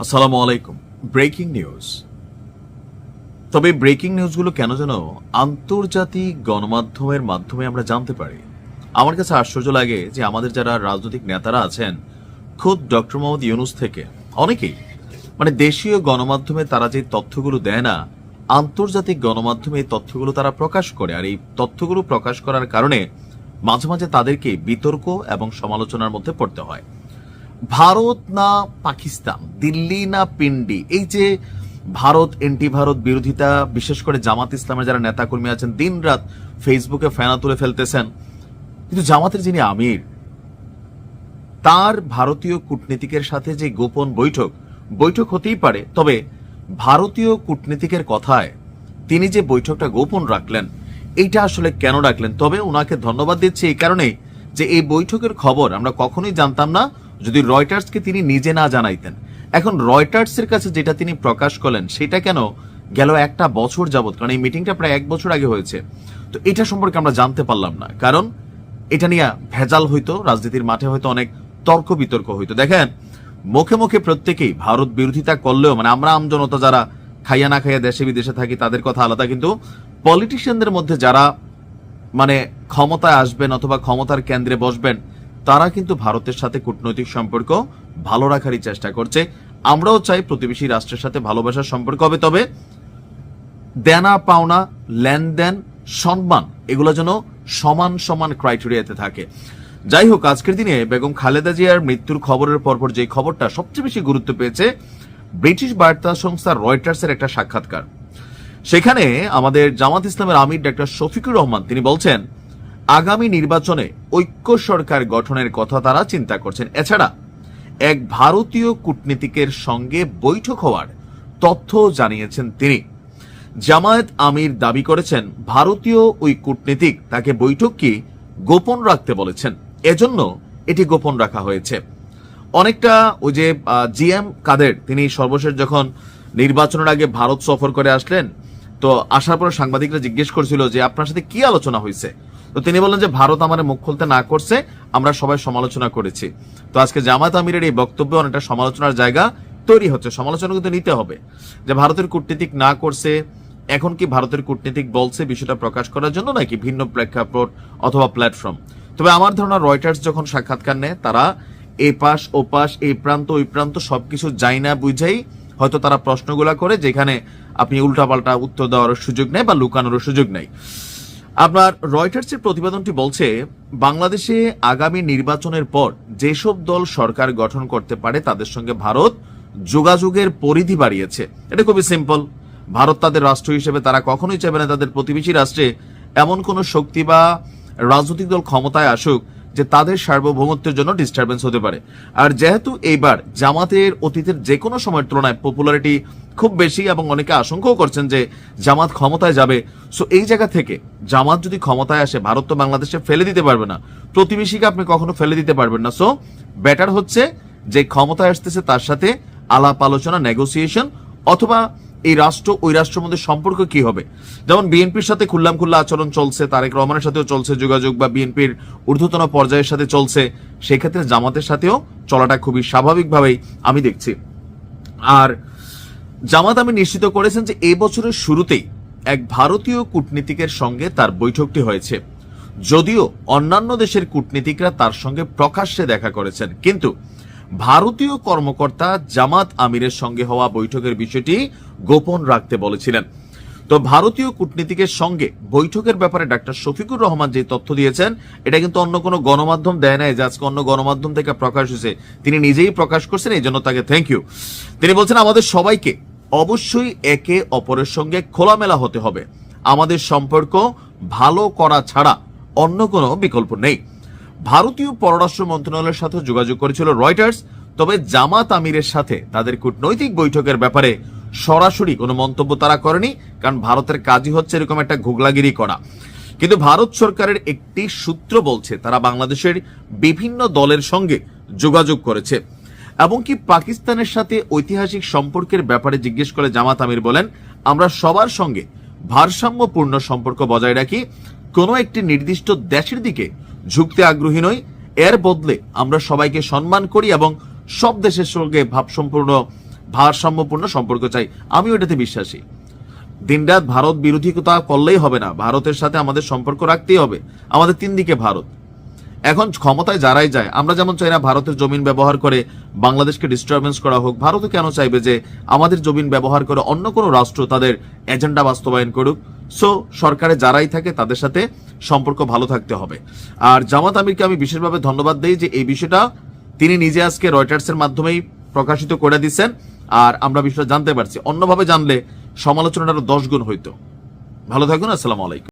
আসসালামু আলাইকুম। Breaking news. তবে ব্রেকিং নিউজগুলো কেন যেন আন্তর্জাতিক গণমাধ্যমের মাধ্যমে আমরা জানতে পারি। আমার কাছে আশ্চর্য লাগে যে আমাদের যারা রাজনৈতিক নেতারা আছেন, খোদ ডক্টর মোহাম্মদ ইউনূস থেকে অনেকেই দেশীয় গণমাধ্যমে তারা যে তথ্যগুলো দেয় না, আন্তর্জাতিক গণমাধ্যমে এই তথ্যগুলো তারা প্রকাশ করে। আর এই তথ্যগুলো প্রকাশ করার কারণে মাঝে মাঝে তাদেরকে বিতর্ক এবং সমালোচনার মধ্যে পড়তে হয়। ভারত না পাকিস্তান, দিল্লি না পিন্ডি, এই যে ভারত এন্টি ভারত বিরোধিতা, বিশেষ করে জামাত ইসলামের যারা নেতাকর্মী আছেন দিন রাত ফেসবুকে ফেনা তুলে ফেলতেছেন, কিন্তু জামাতের যিনি আমির, তার ভারতীয় কূটনীতিকের সাথে যে গোপন বৈঠক হতেই পারে, তবে ভারতীয় কূটনীতিকের কথায় তিনি যে বৈঠকটা গোপন রাখলেন, এইটা আসলে কেন রাখলেন? তবে ওনাকে ধন্যবাদ দিচ্ছি এই কারণেই যে এই বৈঠকের খবর আমরা কখনোই জানতাম না যদি রয়টার্সকে তিনি নিজে না জানাইতেন। এখন রয়টার্সের কাছে যেটা তিনি প্রকাশ করলেন সেটা কেন গেল একটা বছর যাবত, কারণ এই মিটিংটা প্রায় এক বছর আগে হয়েছে, তো এটা সম্পর্কে আমরা জানতে পারলাম না। কারণ এটা নিয়ে ভেজাল হইতো, রাজনীতির মাঠে হয়তো অনেক তর্ক বিতর্ক হইতো। দেখেন, মুখে মুখে প্রত্যেকেই ভারত বিরোধিতা করলেও আমরা আমজনতা যারা খাইয়া না খাইয়া দেশে বিদেশে থাকি তাদের কথা আলাদা, কিন্তু পলিটিশিয়ানদের মধ্যে যারা ক্ষমতায় আসবেন অথবা ক্ষমতার কেন্দ্রে বসবেন, তারা কিন্তু ভারতের সাথে কূটনৈতিক সম্পর্ক ভালো রাখারই চেষ্টা করছে। আমরাও চাই প্রতিবেশী রাষ্ট্রের সাথে ভালোবাসার সম্পর্ক হবে, তবে দেনা পাওনা, লেনদেন, সম্মান, এগুলো যেন সমান সমান ক্রাইটেরিয়াতে থাকে। যাই হোক, আজকের দিনে বেগম খালেদা জিয়ার মৃত্যুর খবরের পরপর যে খবরটা সবচেয়ে বেশি গুরুত্ব পেয়েছে, ব্রিটিশ বার্তা সংস্থা রয়টার্সের একটা সাক্ষাৎকার। সেখানে আমাদের জামাত ইসলামের আমির ডক্টর শফিকুর রহমান তিনি বলছেন, আগামী নির্বাচনে ঐক্য সরকার গঠনের কথা তারা চিন্তা করছেন। এছাড়া এক ভারতীয় কূটনীতিকের সঙ্গে বৈঠক হওয়ার তথ্য জানিয়েছেন তিনি। জামায়াত আমির দাবি করেছেন ভারতীয় ওই কূটনীতিক তাকে বৈঠক কি গোপন রাখতে বলেছেন, এজন্য এটি গোপন রাখা হয়েছে। অনেকটা ওই যে জিএম কাদের, তিনি সর্বশেষ যখন নির্বাচনের আগে ভারত সফর করে আসলেন, তো আসার পর সাংবাদিকরা জিজ্ঞেস করছিল যে আপনার সাথে কি আলোচনা হয়েছে, তো তিনি বললেন যে ভারত আমার মুখ খুলতে না করছে, আমরা সবাই সমালোচনা করেছি। তো আজকে জামায়াত আমিরের এই বক্তব্যে অনেকটা সমালোচনার জায়গা তৈরি হচ্ছে। সমালোচনা কিন্তু নিতে হবে যে ভারতের কূটনীতিক না করছে, এখন কি ভারতের কূটনীতিক বলছে বিষয়টা প্রকাশ করার জন্য নাকি ভিন্ন প্রেক্ষাপট অথবা প্ল্যাটফর্ম। তবে আমার ধারণা রয়টার্স যখন সাক্ষাৎকার নেয়, তারা এই পাশ ও পাশ, এই প্রান্ত ওই প্রান্ত সবকিছু যাই না বুঝেই হয়তো তারা প্রশ্নগুলা করে, যেখানে আপনি উল্টাপাল্টা উত্তর দেওয়ার সুযোগ নেই বা লুকানোর সুযোগ নেই। আপনার রয়টার্সের প্রতিবেদনটি বলছে, বাংলাদেশে আগামী নির্বাচনের পর যেসব দল সরকার গঠন করতে পারে তাদের সঙ্গে ভারত যোগাযোগের পরিধি বাড়িয়েছে। এটা খুবই সিম্পল। ভারত তাদের রাষ্ট্র হিসেবে তারা কখনোই চাইবে না তাদের প্রতিবেশী রাষ্ট্রে এমন কোন শক্তি বা রাজনৈতিক দল ক্ষমতায় আসুক যে তাদের সার্বভৌমত্বের জন্য ডিস্টারবেন্স হতে পারে। আর যেহেতু এইবার জামাতের অতীতের যে কোনো সময়ের তুলনায় পপুলারিটি খুব বেশি এবং অনেকে আশঙ্কাও করছেন যে জামাত ক্ষমতায় যাবে, সো এই জায়গা থেকে জামাত যদি ক্ষমতায় আসে, ভারত তো বাংলাদেশে ফেলে দিতে পারবে না, প্রতিবেশীকে আপনি কখনো ফেলে দিতে পারবেন না। সো বেটার হচ্ছে যে ক্ষমতায় আসতেছে তার সাথে আলাপ আলোচনা, নেগোসিয়েশন, অথবা এই রাষ্ট্র ওই রাষ্ট্রের মধ্যে সম্পর্ক কি হবে। যেমন বিএনপির সাথে খুল্লাম খুল্লা আচরণ চলছে, তারেক রহমানের সাথেও চলছে যোগাযোগ, বা বিএনপির ঊর্ধ্বতন পর্যায়ের সাথে চলছে, সেক্ষেত্রে জামাতের সাথেও চলাটা খুবই স্বাভাবিকভাবেই আমি দেখছি। আর জামাত আমি নিশ্চিত করেছেন যে এই বছরের শুরুতেই এক ভারতীয় কূটনীতিকের সঙ্গে তার বৈঠকটি হয়েছে। যদিও অন্যান্য দেশের কূটনীতিকরা তার সঙ্গে প্রকাশ্যে দেখা করেছেন, কিন্তু ভারতীয় কর্মকর্তা জামাত আমিরের সঙ্গে হওয়া বৈঠকের বিষয়টি গোপন রাখতে বলেছিলেন। তো ভারতীয় কূটনীতিকের সঙ্গে বৈঠকের ব্যাপারে ডাক্তার শফিকুর রহমান যে তথ্য দিয়েছেন, এটা কিন্তু অন্য কোনো গণমাধ্যম দেয় নাই যে আজকে অন্য গণমাধ্যম থেকে প্রকাশ হয়েছে, তিনি নিজেই প্রকাশ করছেন, এই জন্য তাকে থ্যাংক ইউ। তিনি বলছেন, আমাদের সবাইকে অবশ্যই একে অপরের সঙ্গে খোলামেলা হতে হবে, আমাদের সম্পর্ক ভালো করা ছাড়া অন্য কোনো বিকল্প নেই। ভারতীয় পররাষ্ট্র মন্ত্রণালয়ের সাথে যোগাযোগ করেছিল রয়টার্স, তবে জামাত আমিরের সাথে তাদের কূটনৈতিক বৈঠকের ব্যাপারে সরাসরি কোনো মন্তব্য তারা করেনি, কারণ ভারতের কাজই হচ্ছে এরকম একটা ঘুগলাগিরি করা। কিন্তু ভারত সরকারের একটি সূত্র বলছে তারা বাংলাদেশের বিভিন্ন দলের সঙ্গে যোগাযোগ করেছে, এমনকি পাকিস্তানের সাথে ঐতিহাসিক সম্পর্কের ব্যাপারে জিজ্ঞেস করে জামাত আমির বলেন, আমরা সবার সঙ্গে ভারসাম্যপূর্ণ সম্পর্ক বজায় রাখি, কোনো একটি নির্দিষ্ট দেশের দিকে ঝুঁকতে আগ্রহী নই, এর বদলে আমরা সবাইকে সম্মান করি এবং সব দেশের সঙ্গে ভাবসম্পূর্ণ ভারসাম্যপূর্ণ সম্পর্ক চাই, আমি ওটাতে বিশ্বাসী। দিনরাত ভারত বিরোধিতা করলেই হবে না, ভারতের সাথে আমাদের সম্পর্ক রাখতেই হবে। আমাদের তিন দিকে ভারত। এখন ক্ষমতায় যারাই যায়, আমরা যেমন চাই না ভারতের জমিন ব্যবহার করে বাংলাদেশকে ডিস্টারবেন্স করা হোক, ভারতও কেন চাইবে যে আমাদের জমিন ব্যবহার করে অন্য কোনো রাষ্ট্র তাদের এজেন্ডা বাস্তবায়ন করুক। সো সরকারে যারাই থাকে তাদের সাথে সম্পর্ক ভালো থাকতে হবে। আর জামাত আমিরকে আমি বিশেষভাবে ধন্যবাদ দেই যে এই বিষয়টা তিনি নিজে আজকে রয়টার্সের মাধ্যমেই প্রকাশিত করে দিচ্ছেন, আর আমরা বিষয়টা জানতে পারছি। অন্যভাবে জানলে সমালোচনাটা আরো 10 গুণ হইতো। ভালো থাকুন, আসসালামু আলাইকুম।